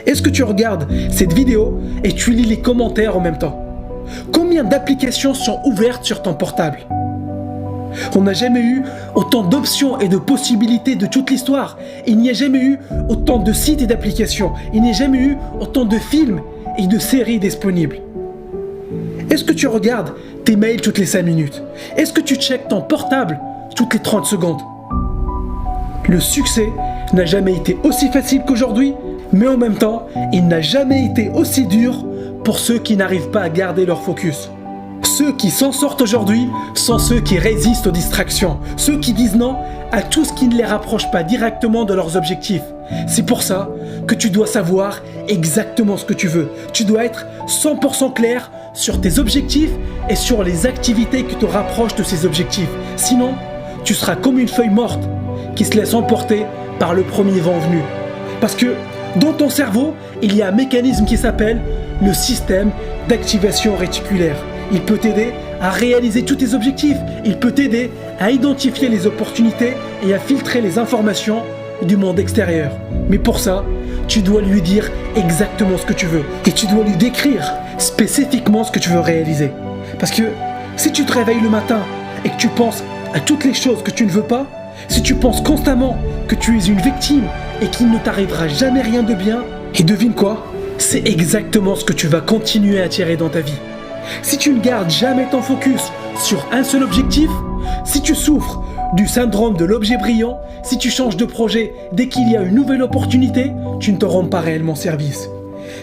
Est-ce que tu regardes cette vidéo et tu lis les commentaires en même temps? Combien d'applications sont ouvertes sur ton portable? On n'a jamais eu autant d'options et de possibilités de toute l'histoire. Il n'y a jamais eu autant de sites et d'applications. Il n'y a jamais eu autant de films et de séries disponibles. Est-ce que tu regardes tes mails toutes les 5 minutes? Est-ce que tu checkes ton portable toutes les 30 secondes? Le succès n'a jamais été aussi facile qu'aujourd'hui, mais en même temps, il n'a jamais été aussi dur pour ceux qui n'arrivent pas à garder leur focus. Ceux qui s'en sortent aujourd'hui sont ceux qui résistent aux distractions, ceux qui disent non à tout ce qui ne les rapproche pas directement de leurs objectifs. C'est pour ça que tu dois savoir exactement ce que tu veux. Tu dois être 100% clair sur tes objectifs et sur les activités qui te rapprochent de ces objectifs. Sinon, tu seras comme une feuille morte qui se laisse emporter par le premier vent venu. Parce que dans ton cerveau, il y a un mécanisme qui s'appelle le système d'activation réticulaire. Il peut t'aider à réaliser tous tes objectifs. Il peut t'aider à identifier les opportunités et à filtrer les informations du monde extérieur. Mais pour ça, tu dois lui dire exactement ce que tu veux. Et tu dois lui décrire spécifiquement ce que tu veux réaliser. Parce que si tu te réveilles le matin et que tu penses à toutes les choses que tu ne veux pas, si tu penses constamment que tu es une victime et qu'il ne t'arrivera jamais rien de bien, et devine quoi? C'est exactement ce que tu vas continuer à attirer dans ta vie. Si tu ne gardes jamais ton focus sur un seul objectif, si tu souffres du syndrome de l'objet brillant, si tu changes de projet dès qu'il y a une nouvelle opportunité, tu ne te rends pas réellement service.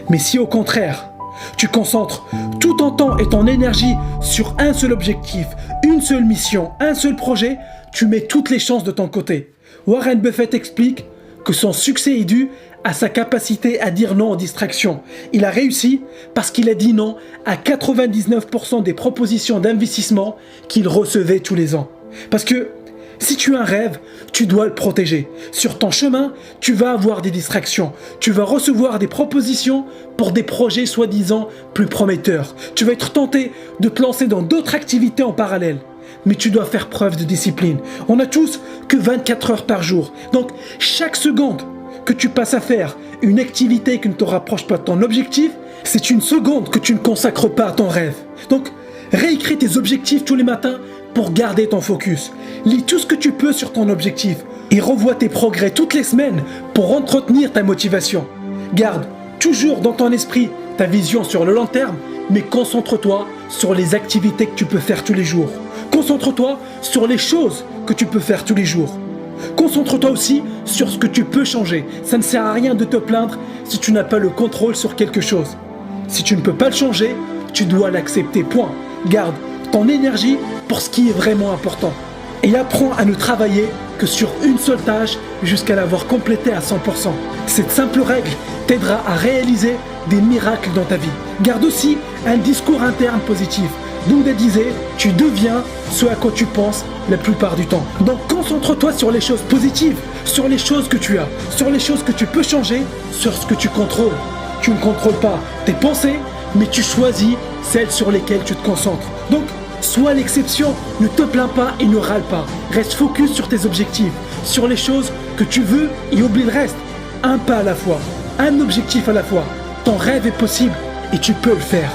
Mais si au contraire, tu concentres tout ton temps et ton énergie sur un seul objectif, une seule mission, un seul projet, tu mets toutes les chances de ton côté. Warren Buffett explique que son succès est dû à sa capacité à dire non aux distractions. Il a réussi parce qu'il a dit non à 99% des propositions d'investissement qu'il recevait tous les ans. Parce que si tu as un rêve, tu dois le protéger. Sur ton chemin, tu vas avoir des distractions. Tu vas recevoir des propositions pour des projets soi-disant plus prometteurs. Tu vas être tenté de te lancer dans d'autres activités en parallèle. Mais tu dois faire preuve de discipline. On n'a tous que 24 heures par jour. Donc, chaque seconde que tu passes à faire une activité qui ne te rapproche pas de ton objectif, c'est une seconde que tu ne consacres pas à ton rêve. Donc, réécris tes objectifs tous les matins pour garder ton focus. Lis tout ce que tu peux sur ton objectif et revois tes progrès toutes les semaines pour entretenir ta motivation. Garde toujours dans ton esprit ta vision sur le long terme, mais concentre-toi sur les activités que tu peux faire tous les jours. Concentre-toi sur les choses que tu peux faire tous les jours. Concentre-toi aussi sur ce que tu peux changer. Ça ne sert à rien de te plaindre si tu n'as pas le contrôle sur quelque chose. Si tu ne peux pas le changer, tu dois l'accepter, point. Garde ton énergie pour ce qui est vraiment important. Et apprends à ne travailler que sur une seule tâche jusqu'à l'avoir complétée à 100%. Cette simple règle t'aidera à réaliser des miracles dans ta vie. Garde aussi un discours interne positif. Bouddha disait, tu deviens ce à quoi tu penses la plupart du temps. Donc concentre-toi sur les choses positives, sur les choses que tu as, sur les choses que tu peux changer, sur ce que tu contrôles. Tu ne contrôles pas tes pensées, mais tu choisis celles sur lesquelles tu te concentres. Donc, sois l'exception, ne te plains pas et ne râle pas. Reste focus sur tes objectifs, sur les choses que tu veux et oublie le reste. Un pas à la fois, un objectif à la fois. Ton rêve est possible et tu peux le faire.